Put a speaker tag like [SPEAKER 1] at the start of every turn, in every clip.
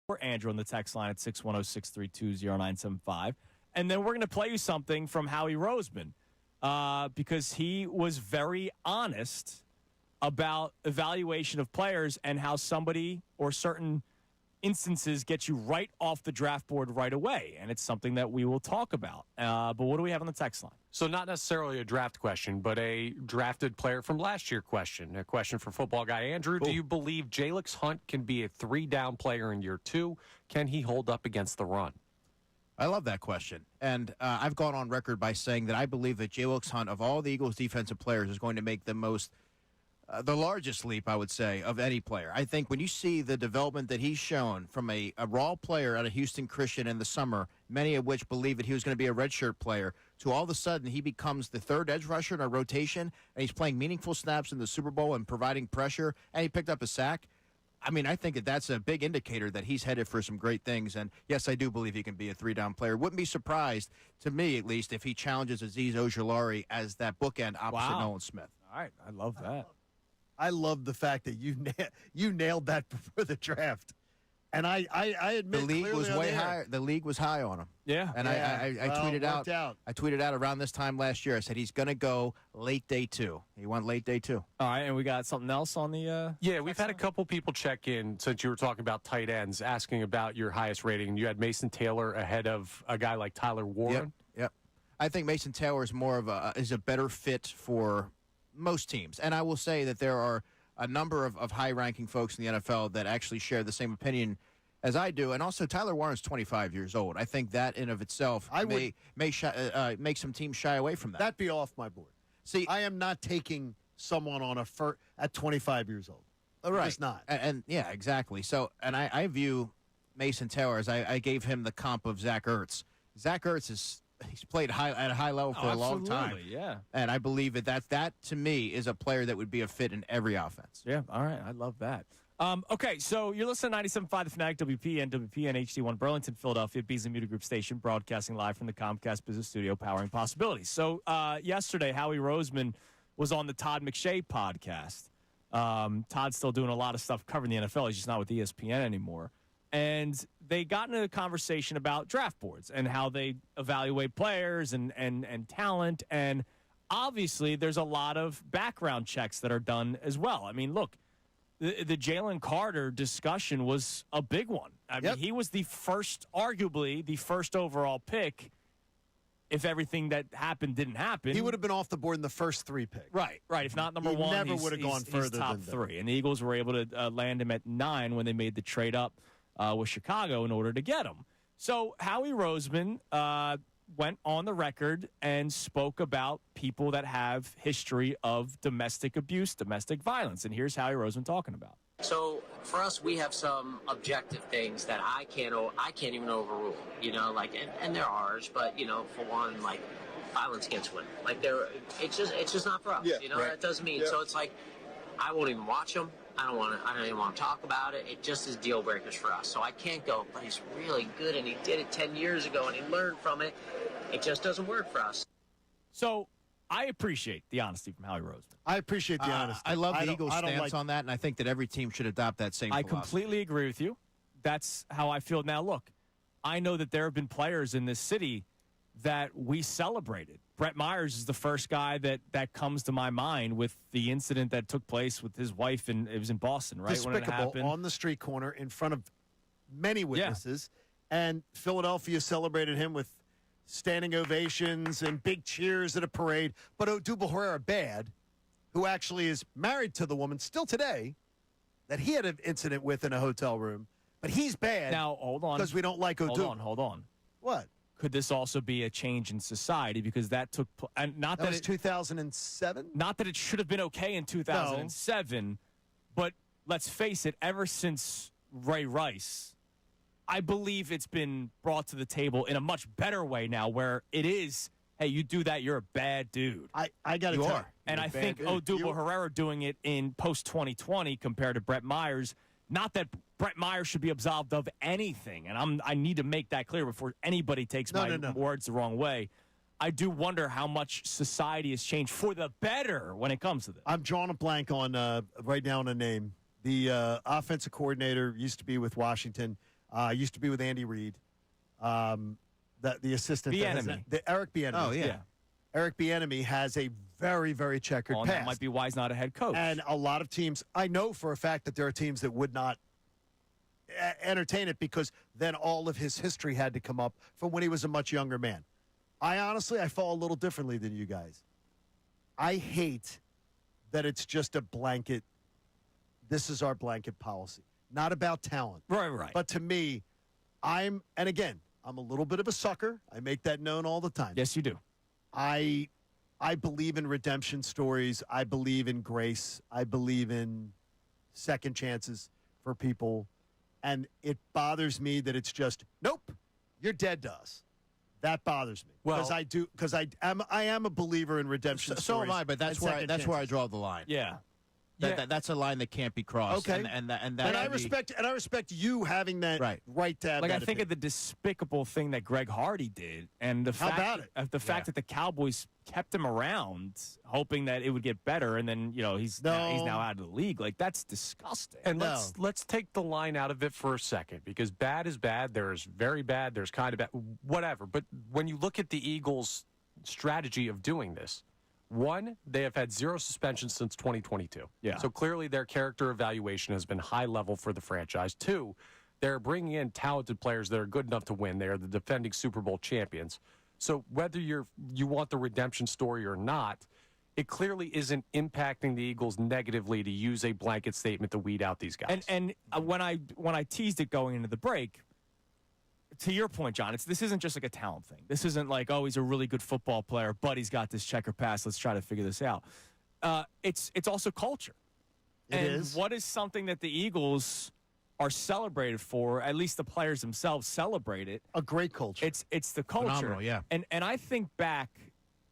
[SPEAKER 1] or Andrew on the text line at 610-632-0975. And then we're going to play you something from Howie Roseman because he was very honest about evaluation of players and how somebody or certain instances get you right off the draft board right away. And it's something that we will talk about. But what do we have on the text line?
[SPEAKER 2] So not necessarily a draft question, but a drafted player from last year question. A question for football guy Andrew. Do you believe Jalix Hunt can be a 3-down player in year 2? Can he hold up against the run?
[SPEAKER 3] I love that question. And I've gone on record by saying that I believe that Jalix Hunt, of all the Eagles' defensive players, is going to make the largest leap, I would say, of any player. I think when you see the development that he's shown from a raw player out of Houston Christian in the summer, many of which believe that he was going to be a redshirt player, to all of a sudden he becomes the third edge rusher in a rotation, and he's playing meaningful snaps in the Super Bowl and providing pressure, and he picked up a sack. I mean, I think that's a big indicator that he's headed for some great things. And, yes, I do believe he can be a 3-down player. Wouldn't be surprised, to me at least, if he challenges Azeez Ojulari as that bookend opposite Nolan Smith.
[SPEAKER 1] All right. I love that.
[SPEAKER 4] I love the fact that you nailed that before the draft. And I admit
[SPEAKER 3] the league was way high. The league was high on him.
[SPEAKER 1] Yeah.
[SPEAKER 3] And I tweeted out. I tweeted out around this time last year. I said he's going to go late day 2. He went late day 2.
[SPEAKER 1] All right, and we got something else on the
[SPEAKER 2] Yeah, we've had a couple people check in since you were talking about tight ends, asking about your highest rating. You had Mason Taylor ahead of a guy like Tyler Warren.
[SPEAKER 3] Yep. I think Mason Taylor is more of is a better fit for most teams. And I will say that there are a number of high-ranking folks in the NFL that actually share the same opinion as I do. And also, Tyler Warren's 25 years old. I think that in of itself may make some teams shy away from that.
[SPEAKER 4] That'd be off my board. See, I am not taking someone on at 25 years old.
[SPEAKER 3] Right.
[SPEAKER 4] Just not.
[SPEAKER 3] And yeah, exactly. So, and I view Mason Taylor as I gave him the comp of Zach Ertz. Zach Ertz he's played at a high level for a long time.
[SPEAKER 1] Yeah.
[SPEAKER 3] And I believe that to me is a player that would be a fit in every offense.
[SPEAKER 1] Yeah, all right. I love that. Okay, so you're listening to 97.5 The Fanatic, WPN HD1 Burlington, Philadelphia, Beasley Media Group Station, broadcasting live from the Comcast Business Studio, powering possibilities. So yesterday, Howie Roseman was on the Todd McShay podcast. Todd's still doing a lot of stuff covering the NFL. He's just not with ESPN anymore. And they got into a conversation about draft boards and how they evaluate players and talent. And obviously, there's a lot of background checks that are done as well. I mean, look, the Jalen Carter discussion was a big one. I mean, he was arguably the first overall pick. If everything that happened didn't happen,
[SPEAKER 4] he would have been off the board in the first 3 picks.
[SPEAKER 1] Right. If not number
[SPEAKER 4] he
[SPEAKER 1] one,
[SPEAKER 4] never would have gone further
[SPEAKER 1] he's top
[SPEAKER 4] than
[SPEAKER 1] 3. And the Eagles were able to land him at 9 when they made the trade up with Chicago in order to get him. So Howie Roseman went on the record and spoke about people that have history of domestic abuse, domestic violence. And here's Howie Roseman talking about.
[SPEAKER 5] So for us, we have some objective things that I can't even overrule, and they're ours. But for one, like violence against women, it's just not for us.
[SPEAKER 6] Yeah, right.
[SPEAKER 5] That doesn't mean so. It's like I won't even watch them. I don't even want to talk about it. It just is deal breakers for us. So I can't go, but he's really good and he did it 10 years ago and he learned from it. It just doesn't work for us.
[SPEAKER 1] So I appreciate the honesty from Howie Roseman.
[SPEAKER 4] I appreciate the honesty.
[SPEAKER 3] I love the Eagles' stance on that, and I think that every team should adopt that same philosophy.
[SPEAKER 1] I completely agree with you. That's how I feel. Now, look, I know that there have been players in this city that we celebrated. Brett Myers is the first guy that comes to my mind with the incident that took place with his wife, and it was in Boston, right?
[SPEAKER 4] Despicable,
[SPEAKER 1] when it happened.
[SPEAKER 4] on the street corner in front of many witnesses, and Philadelphia celebrated him with standing ovations and big cheers at a parade. But Odubel Herrera Bad, who actually is married to the woman still today, that he had an incident with in a hotel room, but he's bad.
[SPEAKER 1] Now, hold on.
[SPEAKER 4] Because we don't like Odubel.
[SPEAKER 1] Hold on.
[SPEAKER 4] What?
[SPEAKER 1] Could this also be a change in society? Because that took and not
[SPEAKER 4] that was 2007?
[SPEAKER 1] Not that it should have been okay in 2007, but let's face it, ever since Ray Rice, I believe it's been brought to the table in a much better way now where it is, hey, you do that, you're a bad dude.
[SPEAKER 4] I got to tell you.
[SPEAKER 1] And I think Odubel Herrera doing it in post-2020 compared to Brett Myers, not that Brett Myers should be absolved of anything, and I need to make that clear before anybody takes my words the wrong way. I do wonder how much society has changed for the better when it comes to this.
[SPEAKER 4] I'm drawing a blank on right now on a name. The offensive coordinator used to be with Washington. Used to be with Andy Reid. The assistant.
[SPEAKER 1] Bieniemy.
[SPEAKER 4] Eric Bieniemy.
[SPEAKER 3] Oh, yeah.
[SPEAKER 4] Eric Bieniemy has a very, very checkered
[SPEAKER 1] And
[SPEAKER 4] past.
[SPEAKER 1] that might be why he's not a head coach.
[SPEAKER 4] And a lot of teams, I know for a fact that there are teams that would not entertain it because then all of his history had to come up from when he was a much younger man. I fall a little differently than you guys. I hate that it's just a blanket, this is our blanket policy. Not about talent.
[SPEAKER 1] Right.
[SPEAKER 4] But to me, and again, I'm a little bit of a sucker. I make that known all the time.
[SPEAKER 1] Yes, you do.
[SPEAKER 4] I believe in redemption stories. I believe in grace. I believe in second chances for people. And it bothers me that it's just, nope, you're dead to us. That bothers me. Because I am a believer in redemption
[SPEAKER 3] So
[SPEAKER 4] stories.
[SPEAKER 3] am I, but that's where I draw the line.
[SPEAKER 1] Yeah.
[SPEAKER 3] That's a line that can't be crossed.
[SPEAKER 4] Okay.
[SPEAKER 3] And
[SPEAKER 4] I respect you having that right to have
[SPEAKER 1] Like,
[SPEAKER 4] that
[SPEAKER 1] I think
[SPEAKER 4] opinion.
[SPEAKER 1] of the despicable thing that Greg Hardy did, and the fact that the Cowboys kept him around, hoping that it would get better, and then he's now out of the league. Like, that's disgusting.
[SPEAKER 2] And let's take the line out of it for a second, because bad is bad. There's very bad. There's kind of bad. Whatever. But when you look at the Eagles' strategy of doing this, one, they have had 0 suspensions since 2022.
[SPEAKER 1] Yeah.
[SPEAKER 2] So clearly their character evaluation has been high level for the franchise. Two, they're bringing in talented players that are good enough to win. They are the defending Super Bowl champions. So whether you want the redemption story or not, it clearly isn't impacting the Eagles negatively to use a blanket statement to weed out these guys.
[SPEAKER 1] And when I teased it going into the break, to your point, John, this isn't just like a talent thing. This isn't like, oh, he's a really good football player, but he's got this checker pass. Let's try to figure this out. It's also culture.
[SPEAKER 4] It is.
[SPEAKER 1] What is something that the Eagles are celebrated for? At least the players themselves celebrate it.
[SPEAKER 4] A great culture.
[SPEAKER 1] It's the culture.
[SPEAKER 3] Phenomenal, yeah.
[SPEAKER 1] And I think back.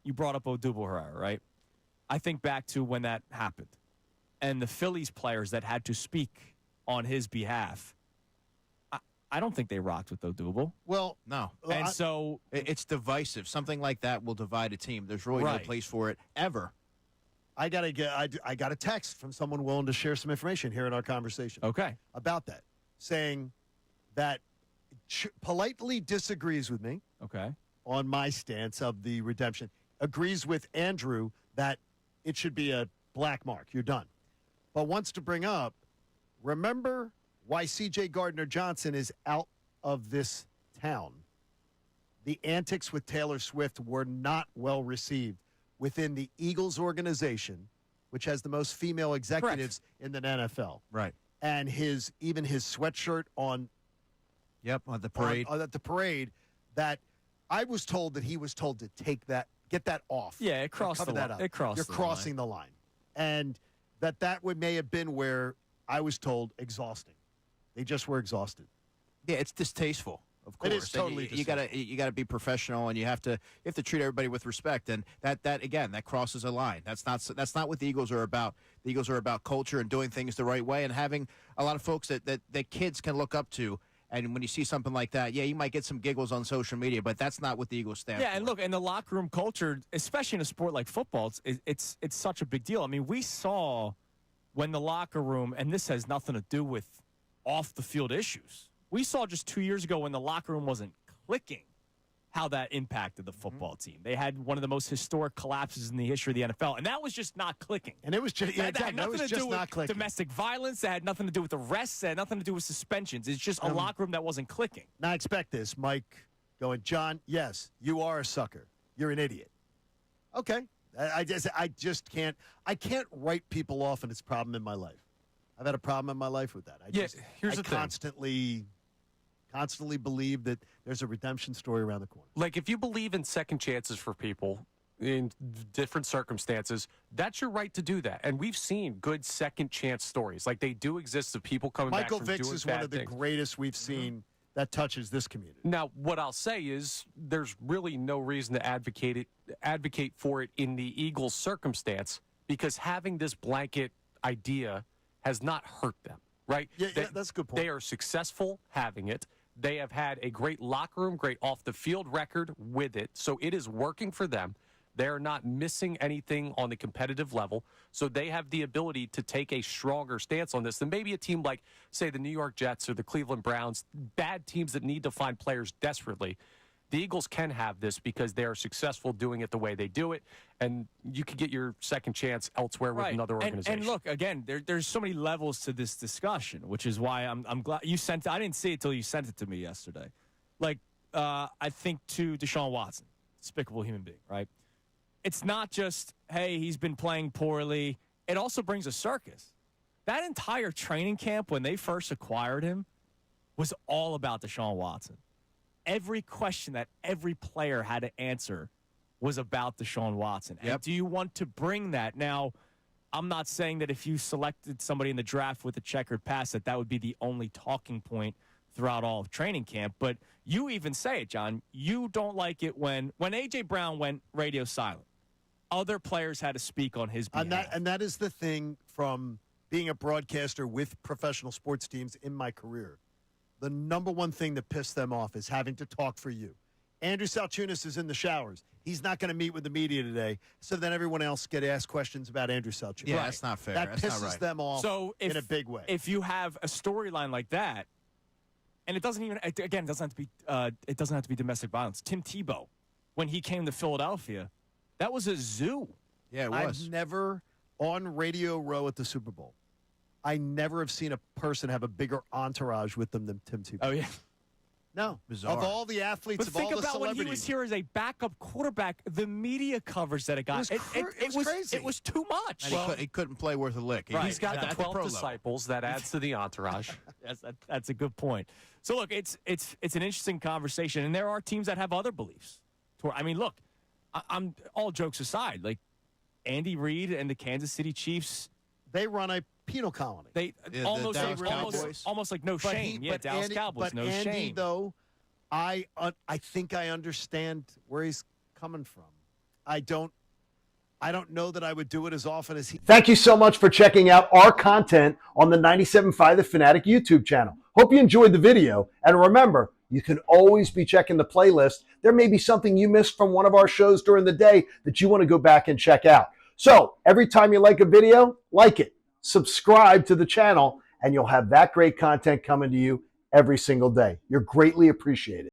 [SPEAKER 1] You brought up Odubel Herrera, right? I think back to when that happened, and the Phillies players that had to speak on his behalf. I don't think they rocked with Odubel.
[SPEAKER 4] Well,
[SPEAKER 3] no.
[SPEAKER 1] And so
[SPEAKER 3] it's divisive. Something like that will divide a team. There's really no place for it ever.
[SPEAKER 4] I got a text from someone willing to share some information here in our conversation.
[SPEAKER 1] Okay.
[SPEAKER 4] About that, saying that politely disagrees with me.
[SPEAKER 1] Okay.
[SPEAKER 4] On my stance of the redemption, agrees with Andrew that it should be a black mark. You're done. But wants to bring up, remember why C.J. Gardner-Johnson is out of this town. The antics with Taylor Swift were not well received within the Eagles organization, which has the most female executives in the NFL.
[SPEAKER 3] Right.
[SPEAKER 4] And even his sweatshirt on
[SPEAKER 3] the parade.
[SPEAKER 4] At the parade, that I was told that he was told to get that off.
[SPEAKER 1] Yeah, it crossed the line.
[SPEAKER 4] You're crossing the line. And that may have been where I was told exhausting. They just were exhausted.
[SPEAKER 3] Yeah, it's distasteful. Of course,
[SPEAKER 4] it is totally.
[SPEAKER 3] You gotta be professional, and you have to treat everybody with respect. And that crosses a line. That's not what the Eagles are about. The Eagles are about culture and doing things the right way, and having a lot of folks that kids can look up to. And when you see something like that, yeah, you might get some giggles on social media, but that's not what the Eagles stand for.
[SPEAKER 1] Yeah, and look, in the locker room culture, especially in a sport like football, it's such a big deal. I mean, we saw when the locker room, and this has nothing to do with off the field issues. We saw just 2 years ago when the locker room wasn't clicking how that impacted the football team. They had one of the most historic collapses in the history of the NFL, and that was just not clicking.
[SPEAKER 4] And it was just
[SPEAKER 1] that had nothing to do with
[SPEAKER 4] clicking.
[SPEAKER 1] Domestic violence. That had nothing to do with arrests. That had nothing to do with suspensions. It's just a locker room that wasn't clicking.
[SPEAKER 4] Now I expect this, Mike, going, John, yes, you are a sucker. You're an idiot. Okay. I just can't write people off, and it's a problem in my life. I've had a problem in my life with that.
[SPEAKER 2] Here's the thing.
[SPEAKER 4] Constantly believe that there's a redemption story around the corner.
[SPEAKER 2] Like, if you believe in second chances for people in different circumstances, that's your right to do that. And we've seen good second chance stories. Like, they do exist of people coming back from doing bad things.
[SPEAKER 4] Michael Vick's is one of the greatest we've seen that touches this community.
[SPEAKER 2] Now, what I'll say is there's really no reason to advocate for it in the Eagles' circumstance, because having this blanket idea has not hurt them, right?
[SPEAKER 4] Yeah, that's a good point.
[SPEAKER 2] They are successful having it. They have had a great locker room, great off-the-field record with it, so it is working for them. They're not missing anything on the competitive level, so they have the ability to take a stronger stance on this than maybe a team like, say, the New York Jets or the Cleveland Browns, bad teams that need to find players desperately. The Eagles can have this because they are successful doing it the way they do it, and you could get your second chance elsewhere with another organization.
[SPEAKER 1] And look, again, there's so many levels to this discussion, which is why I'm glad you sent it. I didn't see it till you sent it to me yesterday. Like, I think to Deshaun Watson, despicable human being, right? It's not just, hey, he's been playing poorly. It also brings a circus. That entire training camp when they first acquired him was all about Deshaun Watson. Every question that every player had to answer was about Deshaun Watson.
[SPEAKER 3] Yep.
[SPEAKER 1] And do you want to bring that? Now, I'm not saying that if you selected somebody in the draft with a checkered past that would be the only talking point throughout all of training camp. But you even say it, John. You don't like it when A.J. Brown went radio silent. Other players had to speak on his behalf.
[SPEAKER 4] And that is the thing from being a broadcaster with professional sports teams in my career. The number one thing that pissed them off is having to talk for you. Andrew Salciunas is in the showers. He's not going to meet with the media today, so then everyone else get asked questions about Andrew Salciunas.
[SPEAKER 3] Yeah, that's not fair.
[SPEAKER 4] That
[SPEAKER 3] That's
[SPEAKER 4] pisses
[SPEAKER 3] not right.
[SPEAKER 4] them off in a big way.
[SPEAKER 1] If you have a storyline like that, and it doesn't have to be domestic violence. Tim Tebow, when he came to Philadelphia, that was a zoo.
[SPEAKER 3] Yeah, it was.
[SPEAKER 4] I've never, on Radio Row at the Super Bowl, I never have seen a person have a bigger entourage with them than Tim Tebow.
[SPEAKER 1] Oh, yeah.
[SPEAKER 4] No.
[SPEAKER 3] Bizarre.
[SPEAKER 4] Of all the athletes,
[SPEAKER 1] But
[SPEAKER 4] of
[SPEAKER 1] think
[SPEAKER 4] all the
[SPEAKER 1] about when
[SPEAKER 4] celebrities.
[SPEAKER 1] he was here as a backup quarterback, the media coverage that it got.
[SPEAKER 4] It was crazy.
[SPEAKER 1] It was too much.
[SPEAKER 3] And he couldn't play worth a lick.
[SPEAKER 1] Right.
[SPEAKER 2] He's got
[SPEAKER 3] At
[SPEAKER 2] the
[SPEAKER 3] pro
[SPEAKER 2] 12
[SPEAKER 3] level.
[SPEAKER 2] disciples. That adds to the entourage.
[SPEAKER 1] That's a good point. So, look, it's an interesting conversation, and there are teams that have other beliefs. I mean, look, I'm all jokes aside, like Andy Reid and the Kansas City Chiefs,
[SPEAKER 4] They run a penal colony.
[SPEAKER 1] they
[SPEAKER 3] The
[SPEAKER 1] almost
[SPEAKER 3] Dallas Cowboys.
[SPEAKER 1] like no shame. Dallas Cowboys, no
[SPEAKER 4] Andy,
[SPEAKER 1] shame.
[SPEAKER 4] though, I think I understand where he's coming from. I don't know that I would do it as often as he.
[SPEAKER 6] Thank you so much for checking out our content on the 97.5 The Fanatic YouTube channel. Hope you enjoyed the video. And remember, you can always be checking the playlist. There may be something you missed from one of our shows during the day that you want to go back and check out. So every time you like a video, like it, subscribe to the channel, and you'll have that great content coming to you every single day. You're greatly appreciated.